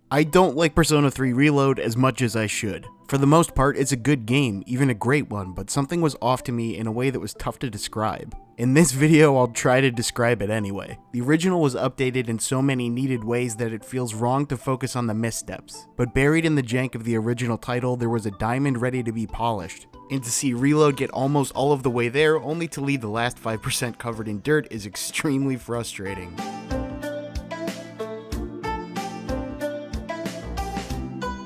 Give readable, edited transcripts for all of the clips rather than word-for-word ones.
I don't like Persona 3 Reload as much as I should. For the most part, it's a good game, even a great one, but something was off to me in a way that was tough to describe. In this video, I'll try to describe it anyway. The original was updated in so many needed ways that it feels wrong to focus on the missteps. But buried in the jank of the original title, there was a diamond ready to be polished. And to see Reload get almost all of the way there, only to leave the last 5% covered in dirt, is extremely frustrating.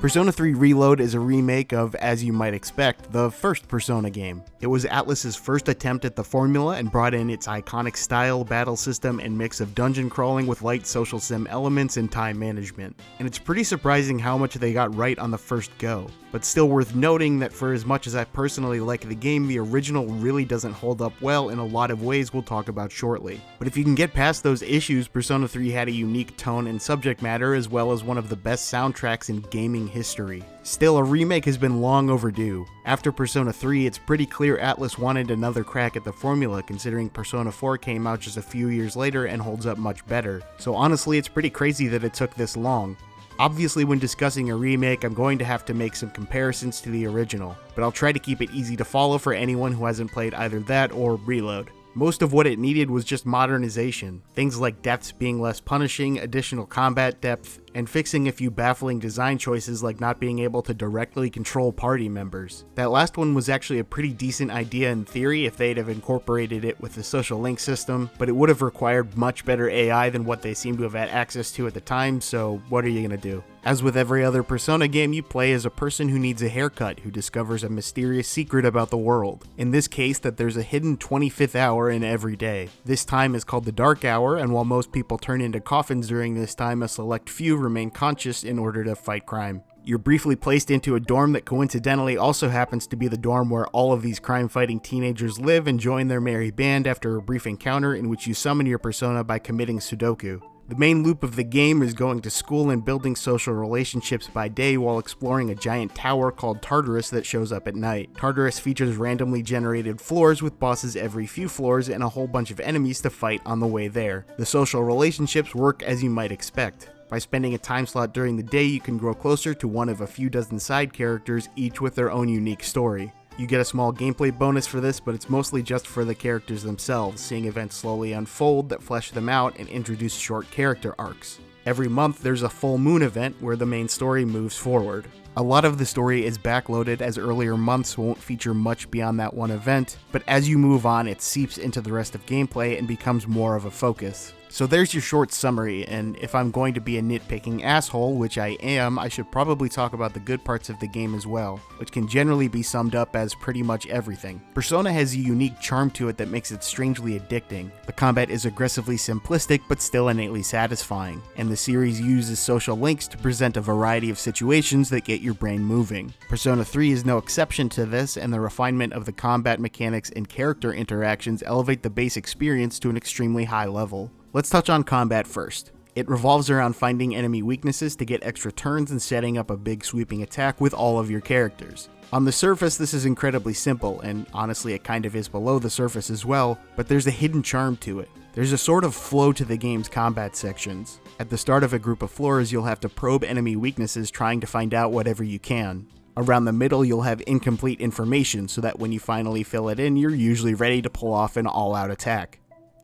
Persona 3 Reload is a remake of, as you might expect, the first Persona game. It was Atlus's first attempt at the formula and brought in its iconic style, battle system, and mix of dungeon crawling with light social sim elements and time management. And it's pretty surprising how much they got right on the first go. But still worth noting that for as much as I personally like the game, the original really doesn't hold up well in a lot of ways we'll talk about shortly. But if you can get past those issues, Persona 3 had a unique tone and subject matter as well as one of the best soundtracks in gaming history. Still, a remake has been long overdue. After Persona 3, it's pretty clear Atlus wanted another crack at the formula, considering Persona 4 came out just a few years later and holds up much better. So honestly, it's pretty crazy that it took this long. Obviously, when discussing a remake, I'm going to have to make some comparisons to the original, but I'll try to keep it easy to follow for anyone who hasn't played either that or Reload. Most of what it needed was just modernization, things like deaths being less punishing, additional combat depth, and fixing a few baffling design choices like not being able to directly control party members. That last one was actually a pretty decent idea in theory if they'd have incorporated it with the social link system, but it would have required much better AI than what they seem to have had access to at the time, so what are you gonna do? As with every other Persona game, you play as a person who needs a haircut who discovers a mysterious secret about the world. In this case, that there's a hidden 25th hour in every day. This time is called the Dark Hour, and while most people turn into coffins during this time, a select few remain conscious in order to fight crime. You're briefly placed into a dorm that coincidentally also happens to be the dorm where all of these crime-fighting teenagers live and join their merry band after a brief encounter in which you summon your persona by committing Sudoku. The main loop of the game is going to school and building social relationships by day while exploring a giant tower called Tartarus that shows up at night. Tartarus features randomly generated floors with bosses every few floors and a whole bunch of enemies to fight on the way there. The social relationships work as you might expect. By spending a time slot during the day, you can grow closer to one of a few dozen side characters, each with their own unique story. You get a small gameplay bonus for this, but it's mostly just for the characters themselves, seeing events slowly unfold that flesh them out and introduce short character arcs. Every month, there's a full moon event where the main story moves forward. A lot of the story is backloaded as earlier months won't feature much beyond that one event, but as you move on, it seeps into the rest of gameplay and becomes more of a focus. So there's your short summary, and if I'm going to be a nitpicking asshole, which I am, I should probably talk about the good parts of the game as well, which can generally be summed up as pretty much everything. Persona has a unique charm to it that makes it strangely addicting. The combat is aggressively simplistic but still innately satisfying, and the series uses social links to present a variety of situations that get your brain moving. Persona 3 is no exception to this, and the refinement of the combat mechanics and character interactions elevate the base experience to an extremely high level. Let's touch on combat first. It revolves around finding enemy weaknesses to get extra turns and setting up a big sweeping attack with all of your characters. On the surface, this is incredibly simple, and honestly it kind of is below the surface as well, but there's a hidden charm to it. There's a sort of flow to the game's combat sections. At the start of a group of floors, you'll have to probe enemy weaknesses trying to find out whatever you can. Around the middle, you'll have incomplete information so that when you finally fill it in, you're usually ready to pull off an all-out attack.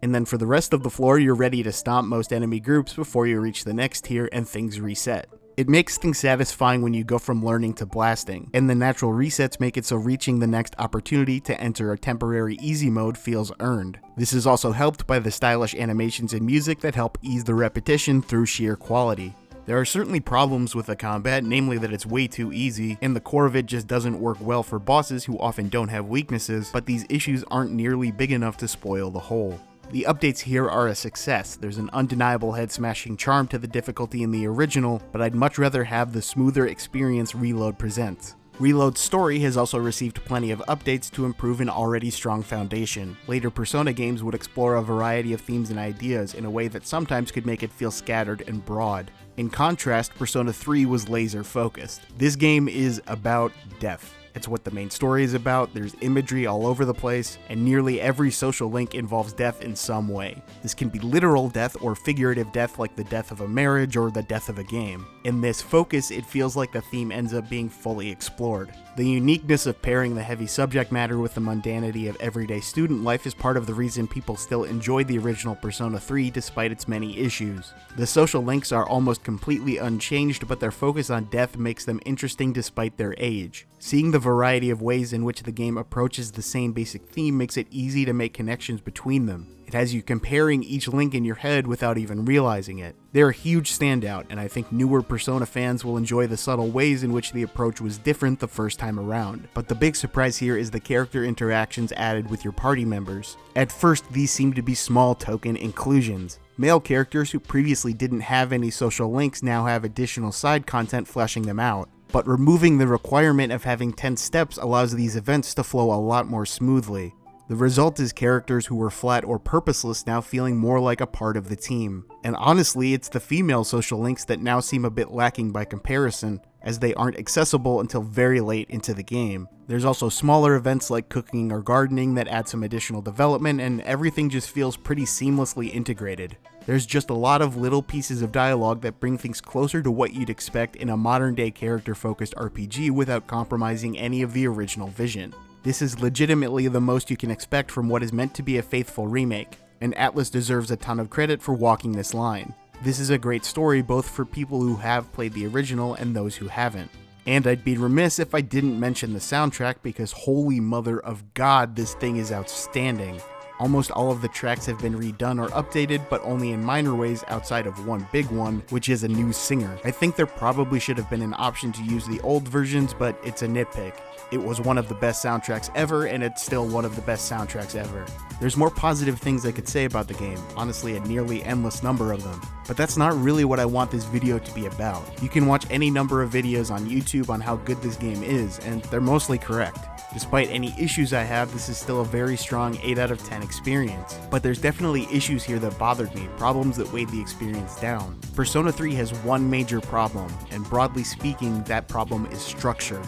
And then for the rest of the floor, you're ready to stomp most enemy groups before you reach the next tier and things reset. It makes things satisfying when you go from learning to blasting, and the natural resets make it so reaching the next opportunity to enter a temporary easy mode feels earned. This is also helped by the stylish animations and music that help ease the repetition through sheer quality. There are certainly problems with the combat, namely that it's way too easy, and the core of it just doesn't work well for bosses who often don't have weaknesses, but these issues aren't nearly big enough to spoil the whole. The updates here are a success. There's an undeniable head-smashing charm to the difficulty in the original, but I'd much rather have the smoother experience Reload presents. Reload's story has also received plenty of updates to improve an already strong foundation. Later Persona games would explore a variety of themes and ideas in a way that sometimes could make it feel scattered and broad. In contrast, Persona 3 was laser-focused. This game is about death. It's what the main story is about, there's imagery all over the place, and nearly every social link involves death in some way. This can be literal death or figurative death like the death of a marriage or the death of a game. In this focus, it feels like the theme ends up being fully explored. The uniqueness of pairing the heavy subject matter with the mundanity of everyday student life is part of the reason people still enjoyed the original Persona 3 despite its many issues. The social links are almost completely unchanged, but their focus on death makes them interesting despite their age. Seeing the variety of ways in which the game approaches the same basic theme makes it easy to make connections between them. It has you comparing each link in your head without even realizing it. They're a huge standout, and I think newer Persona fans will enjoy the subtle ways in which the approach was different the first time around. But the big surprise here is the character interactions added with your party members. At first, these seem to be small token inclusions. Male characters who previously didn't have any social links now have additional side content fleshing them out. But removing the requirement of having 10 steps allows these events to flow a lot more smoothly. The result is characters who were flat or purposeless now feeling more like a part of the team. And honestly, it's the female social links that now seem a bit lacking by comparison, as they aren't accessible until very late into the game. There's also smaller events like cooking or gardening that add some additional development, and everything just feels pretty seamlessly integrated. There's just a lot of little pieces of dialogue that bring things closer to what you'd expect in a modern-day character-focused RPG without compromising any of the original vision. This is legitimately the most you can expect from what is meant to be a faithful remake, and Atlus deserves a ton of credit for walking this line. This is a great story both for people who have played the original and those who haven't. And I'd be remiss if I didn't mention the soundtrack because holy mother of God, this thing is outstanding. Almost all of the tracks have been redone or updated, but only in minor ways outside of one big one, which is a new singer. I think there probably should have been an option to use the old versions, but it's a nitpick. It was one of the best soundtracks ever, and it's still one of the best soundtracks ever. There's more positive things I could say about the game, honestly a nearly endless number of them. But that's not really what I want this video to be about. You can watch any number of videos on YouTube on how good this game is, and they're mostly correct. Despite any issues I have, this is still a very strong 8 out of 10 experience. But there's definitely issues here that bothered me, problems that weighed the experience down. Persona 3 has one major problem, and broadly speaking, that problem is structure.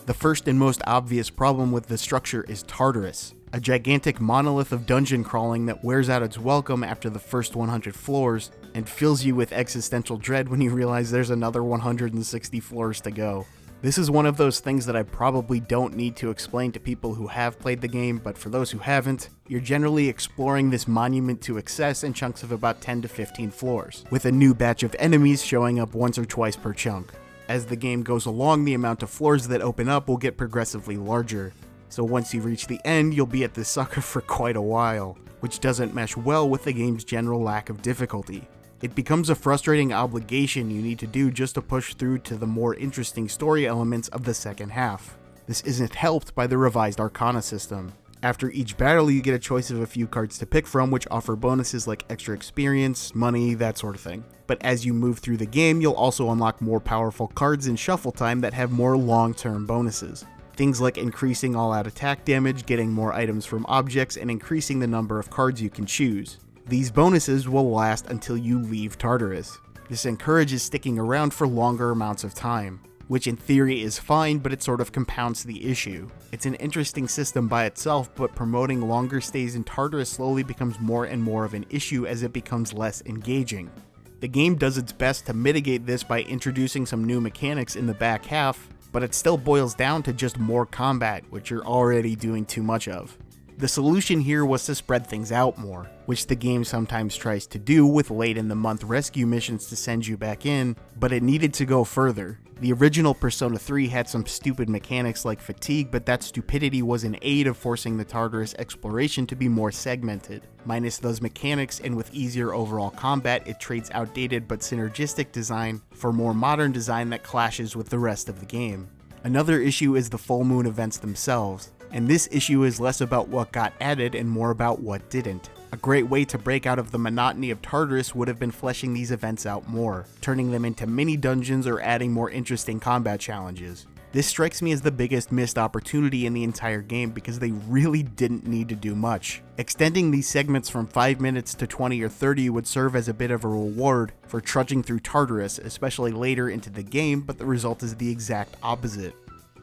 The first and most obvious problem with the structure is Tartarus, a gigantic monolith of dungeon crawling that wears out its welcome after the first 100 floors and fills you with existential dread when you realize there's another 160 floors to go. This is one of those things that I probably don't need to explain to people who have played the game, but for those who haven't, you're generally exploring this monument to excess in chunks of about 10 to 15 floors, with a new batch of enemies showing up once or twice per chunk. As the game goes along, the amount of floors that open up will get progressively larger. So once you reach the end, you'll be at this sucker for quite a while, which doesn't mesh well with the game's general lack of difficulty. It becomes a frustrating obligation you need to do just to push through to the more interesting story elements of the second half. This isn't helped by the revised Arcana system. After each battle, you get a choice of a few cards to pick from, which offer bonuses like extra experience, money, that sort of thing. But as you move through the game, you'll also unlock more powerful cards in shuffle time that have more long-term bonuses. Things like increasing all-out attack damage, getting more items from objects, and increasing the number of cards you can choose. These bonuses will last until you leave Tartarus. This encourages sticking around for longer amounts of time, which in theory is fine, but it sort of compounds the issue. It's an interesting system by itself, but promoting longer stays in Tartarus slowly becomes more and more of an issue as it becomes less engaging. The game does its best to mitigate this by introducing some new mechanics in the back half, but it still boils down to just more combat, which you're already doing too much of. The solution here was to spread things out more, which the game sometimes tries to do with late in the month rescue missions to send you back in, but it needed to go further. The original Persona 3 had some stupid mechanics like fatigue, but that stupidity was in aid of forcing the Tartarus exploration to be more segmented. Minus those mechanics and with easier overall combat, it trades outdated but synergistic design for more modern design that clashes with the rest of the game. Another issue is the full moon events themselves, and this issue is less about what got added and more about what didn't. A great way to break out of the monotony of Tartarus would have been fleshing these events out more, turning them into mini dungeons or adding more interesting combat challenges. This strikes me as the biggest missed opportunity in the entire game because they really didn't need to do much. Extending these segments from 5 minutes to 20 or 30 would serve as a bit of a reward for trudging through Tartarus, especially later into the game, but the result is the exact opposite.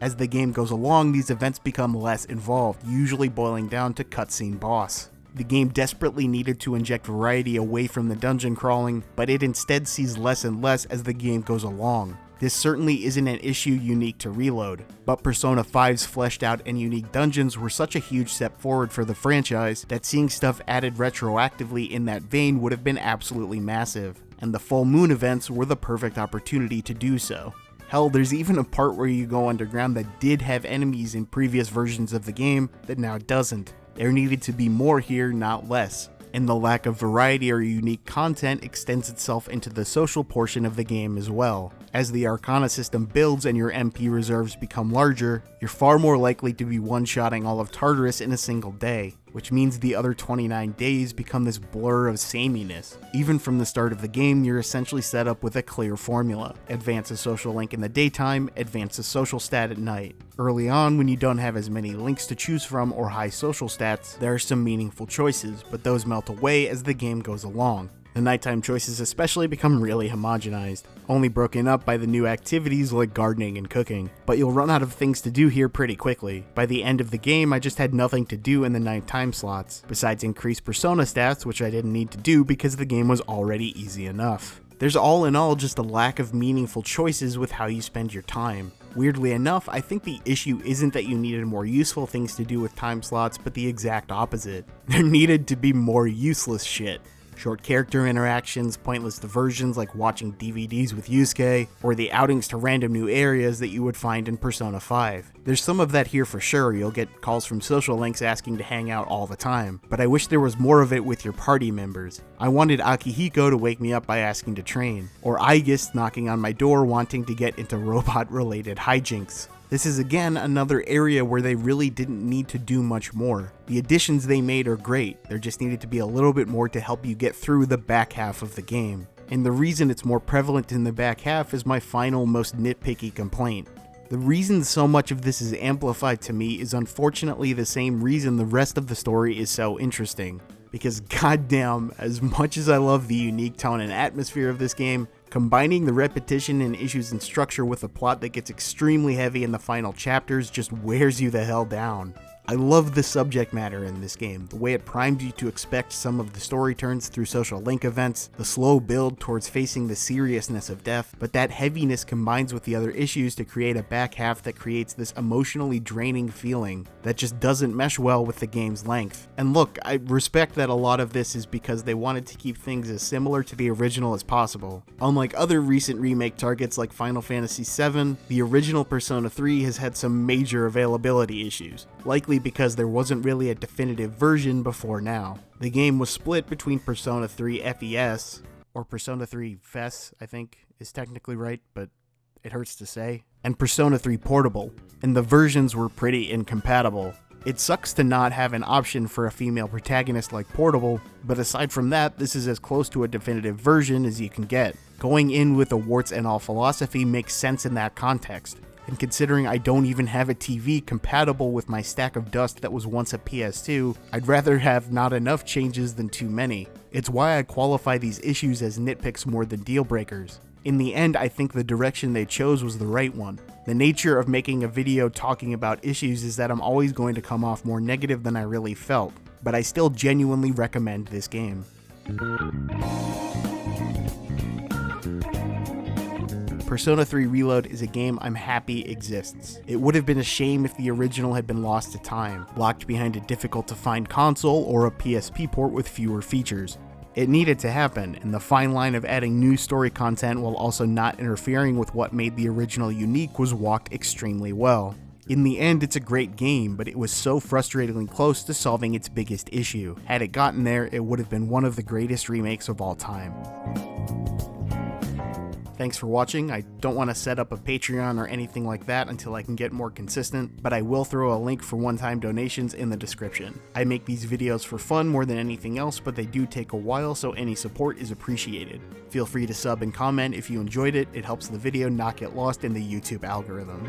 As the game goes along, these events become less involved, usually boiling down to cutscene boss. The game desperately needed to inject variety away from the dungeon crawling, but it instead sees less and less as the game goes along. This certainly isn't an issue unique to Reload, but Persona 5's fleshed out and unique dungeons were such a huge step forward for the franchise that seeing stuff added retroactively in that vein would have been absolutely massive, and the Full Moon events were the perfect opportunity to do so. Hell, there's even a part where you go underground that did have enemies in previous versions of the game that now doesn't. There needed to be more here, not less. And the lack of variety or unique content extends itself into the social portion of the game as well. As the Arcana system builds and your MP reserves become larger, you're far more likely to be one-shotting all of Tartarus in a single day, which means the other 29 days become this blur of sameness. Even from the start of the game, you're essentially set up with a clear formula. Advance a social link in the daytime, advance a social stat at night. Early on, when you don't have as many links to choose from or high social stats, there are some meaningful choices, but those melt away as the game goes along. The nighttime choices especially become really homogenized, only broken up by the new activities like gardening and cooking, but you'll run out of things to do here pretty quickly. By the end of the game, I just had nothing to do in the nighttime slots, besides increase Persona stats, which I didn't need to do because the game was already easy enough. There's all in all just a lack of meaningful choices with how you spend your time. Weirdly enough, I think the issue isn't that you needed more useful things to do with time slots, but the exact opposite. There needed to be more useless shit. Short character interactions, pointless diversions like watching DVDs with Yusuke, or the outings to random new areas that you would find in Persona 5. There's some of that here for sure, you'll get calls from social links asking to hang out all the time, but I wish there was more of it with your party members. I wanted Akihiko to wake me up by asking to train, or Aigis knocking on my door wanting to get into robot-related hijinks. This is again another area where they really didn't need to do much more. The additions they made are great, there just needed to be a little bit more to help you get through the back half of the game. And the reason it's more prevalent in the back half is my final, most nitpicky complaint. The reason so much of this is amplified to me is unfortunately the same reason the rest of the story is so interesting. Because goddamn, as much as I love the unique tone and atmosphere of this game, combining the repetition and issues in structure with a plot that gets extremely heavy in the final chapters just wears you the hell down. I love the subject matter in this game, the way it primes you to expect some of the story turns through social link events, the slow build towards facing the seriousness of death, but that heaviness combines with the other issues to create a back half that creates this emotionally draining feeling that just doesn't mesh well with the game's length. And look, I respect that a lot of this is because they wanted to keep things as similar to the original as possible. Unlike other recent remake targets like Final Fantasy VII, the original Persona 3 has had some major availability issues, likely because there wasn't really a definitive version before now. The game was split between Persona 3 FES, or Persona 3 FES, I think is technically right, but it hurts to say, and Persona 3 Portable, and the versions were pretty incompatible. It sucks to not have an option for a female protagonist like Portable, but aside from that, this is as close to a definitive version as you can get. Going in with a warts and all philosophy makes sense in that context. And considering I don't even have a TV compatible with my stack of dust that was once a PS2, I'd rather have not enough changes than too many. It's why I qualify these issues as nitpicks more than deal breakers. In the end, I think the direction they chose was the right one. The nature of making a video talking about issues is that I'm always going to come off more negative than I really felt, but I still genuinely recommend this game. Persona 3 Reload is a game I'm happy exists. It would have been a shame if the original had been lost to time, locked behind a difficult to find console or a PSP port with fewer features. It needed to happen, and the fine line of adding new story content while also not interfering with what made the original unique was walked extremely well. In the end, it's a great game, but it was so frustratingly close to solving its biggest issue. Had it gotten there, it would have been one of the greatest remakes of all time. Thanks for watching. I don't want to set up a Patreon or anything like that until I can get more consistent, but I will throw a link for one-time donations in the description. I make these videos for fun more than anything else, but they do take a while, so any support is appreciated. Feel free to sub and comment if you enjoyed it. It helps the video not get lost in the YouTube algorithm.